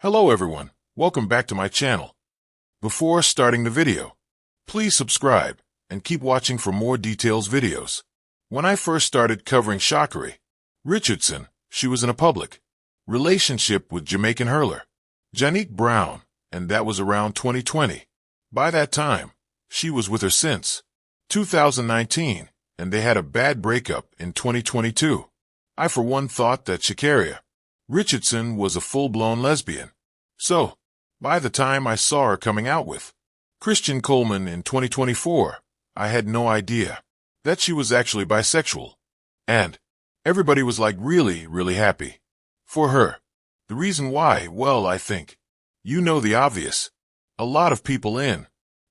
Hello everyone, welcome back to my channel. Before starting the video, please subscribe and keep watching for more details videos. When I first started covering Sha'Carri Richardson, she was in a public relationship with Jamaican hurler Janique Brown, and that was around 2020. By that time, she was with her since 2019, and they had a bad breakup in 2022. I for one thought that Sha'Carri Richardson was a full-blown lesbian. So, by the time I saw her coming out with Christian Coleman in 2024, I had no idea that she was actually bisexual. And everybody was like really happy for her. The reason why, well, I think you know the obvious. A lot of people in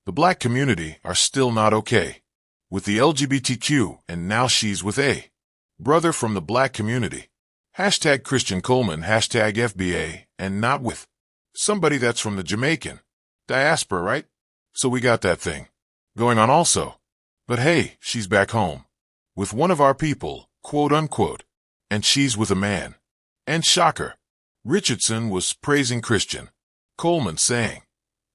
the black community are still not okay with the LGBTQ, and now she's with a brother from the black community. Hashtag Christian Coleman, hashtag FBA, and not with somebody that's from the Jamaican diaspora, right? So we got that thing going on also. But hey, she's back home with one of our people, quote unquote, and she's with a man. And Sha'Carri Richardson was praising Christian Coleman, saying,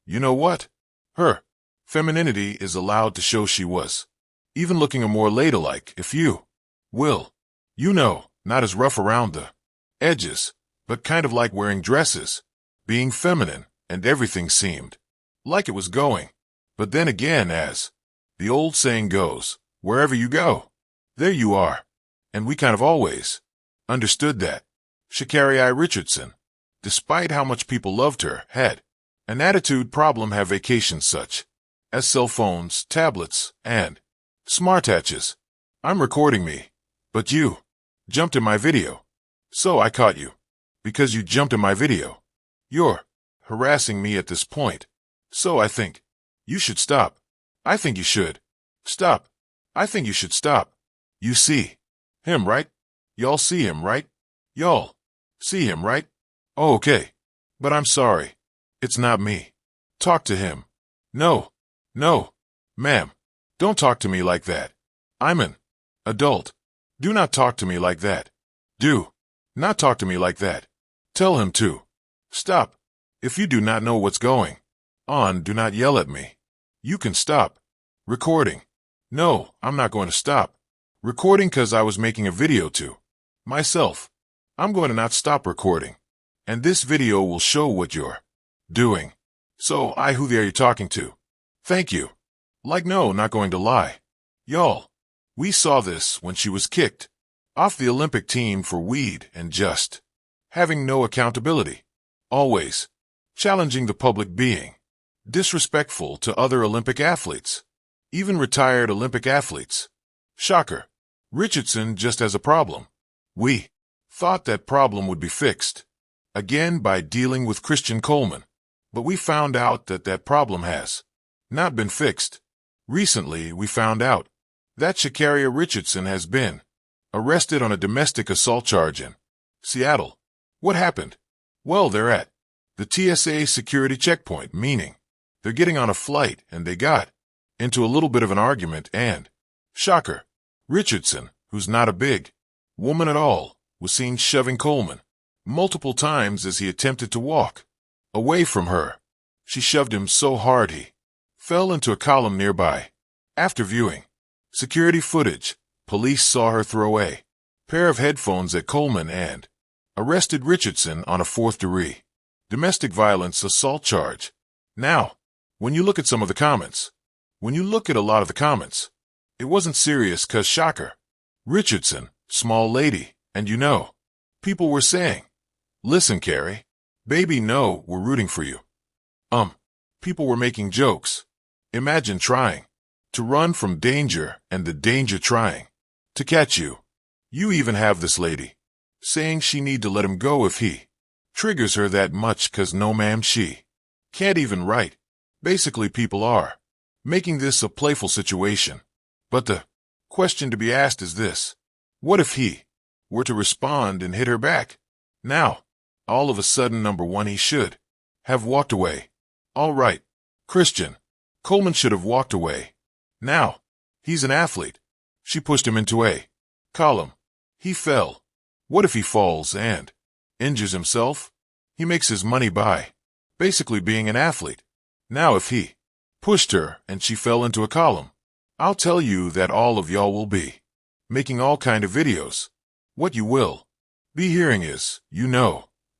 you know what? Her femininity is allowed to show. She was even looking a more ladylike, if you will. You know, not as rough around the edges, but kind of like wearing dresses, being feminine, and everything seemed like it was going. But then again, as the old saying goes, wherever you go, there you are. And we kind of always understood that Sha'Carri Richardson, despite how much people loved her, had an attitude problem, have vacations such as cell phones, tablets, and smartwatches. I'm recording me, but you jumped in my video. So I caught you. Because you jumped in my video. You're harassing me at this point. So I think you should stop. I think you should stop. I think you should stop. You see him, right? Y'all see him, right? Y'all see him, right? Oh, okay. But I'm sorry. It's not me. Talk to him. No, ma'am. Don't talk to me like that. I'm an adult. Do not talk to me like that. Do not talk to me like that. Tell him to stop. If you do not know what's going on, do not yell at me. You can stop recording. No, I'm not going to stop recording because I was making a video to myself. I'm going to not stop recording. And this video will show what you're doing. So, who are you talking to? Thank you. Like, no, not going to lie. Y'all, we saw this when she was kicked off the Olympic team for weed and just having no accountability. Always challenging the public, being disrespectful to other Olympic athletes, even retired Olympic athletes. Sha'Carri Richardson just has a problem. We thought that problem would be fixed, again, by dealing with Christian Coleman. But we found out that that problem has not been fixed. Recently, we found out that Sha'Carri Richardson has been arrested on a domestic assault charge in Seattle. What happened? Well, they're at the TSA security checkpoint, meaning they're getting on a flight, and they got into a little bit of an argument, and Sha'Carri Richardson, who's not a big woman at all, was seen shoving Coleman multiple times as he attempted to walk away from her. She shoved him so hard he fell into a column nearby. After viewing security footage, police saw her throw a pair of headphones at Coleman and arrested Richardson on a fourth-degree domestic violence assault charge. Now, when you look at some of the comments, when you look at a lot of the comments, it wasn't serious because Sha'Carri Richardson, small lady, and you know, people were saying, listen, Carrie, baby, no, we're rooting for you. People were making jokes. Imagine trying to run from danger and the danger trying to catch you. You even have this lady saying she need to let him go if he triggers her that much, cause no ma'am, she can't even write. Basically, people are making this a playful situation. But the question to be asked is this: what if he were to respond and hit her back? Now, all of a sudden, number one, he should have walked away. All right, Christian Coleman should have walked away. Now, he's an athlete. She pushed him into a column. He fell. What if he falls and injures himself? He makes his money by basically being an athlete. Now if he pushed her and she fell into a column, I'll tell you that all of y'all will be making all kind of videos. What you will be hearing is,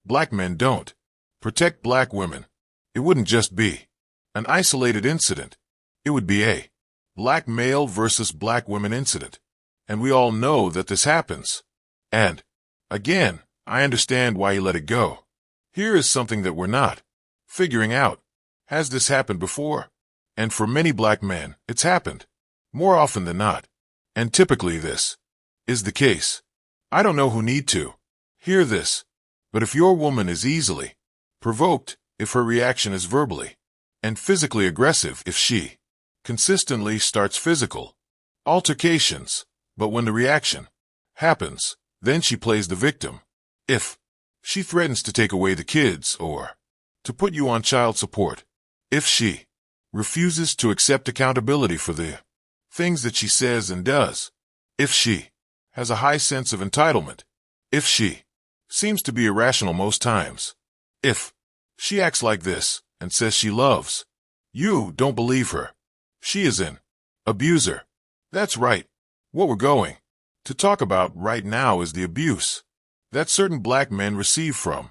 black men don't protect black women. It wouldn't just be an isolated incident. It would be a black male versus black women incident. And we all know that this happens. And, again, I understand why you let it go. Here is something that we're not figuring out. Has this happened before? And for many black men, it's happened more often than not. And typically this is the case. I don't know who need to hear this, but if your woman is easily provoked, if her reaction is verbally and physically aggressive, if she consistently starts physical altercations, but when the reaction happens, then she plays the victim. If she threatens to take away the kids or to put you on child support, if she refuses to accept accountability for the things that she says and does, if she has a high sense of entitlement, if she seems to be irrational most times, if she acts like this and says she loves you, don't believe her. She is an abuser. That's right. What we're going to talk about right now is the abuse that certain black men receive from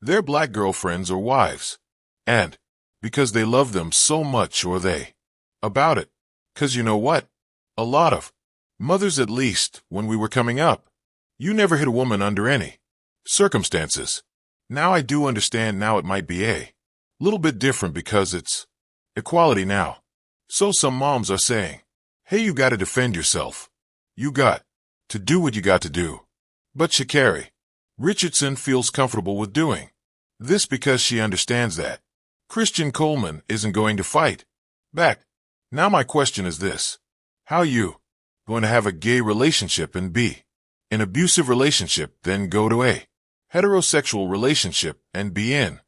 their black girlfriends or wives. And because they love them so much, or they about it. 'Cause you know what? A lot of mothers, at least when we were coming up, you never hit a woman under any circumstances. Now I do understand now it might be a little bit different because it's equality now. So some moms are saying, hey, you gotta defend yourself. You got to do what you got to do. But Sha'Carri Richardson feels comfortable with doing this because she understands that Christian Coleman isn't going to fight back. Now my question is this. How you going to have a gay relationship and be an abusive relationship, then go to a heterosexual relationship and be in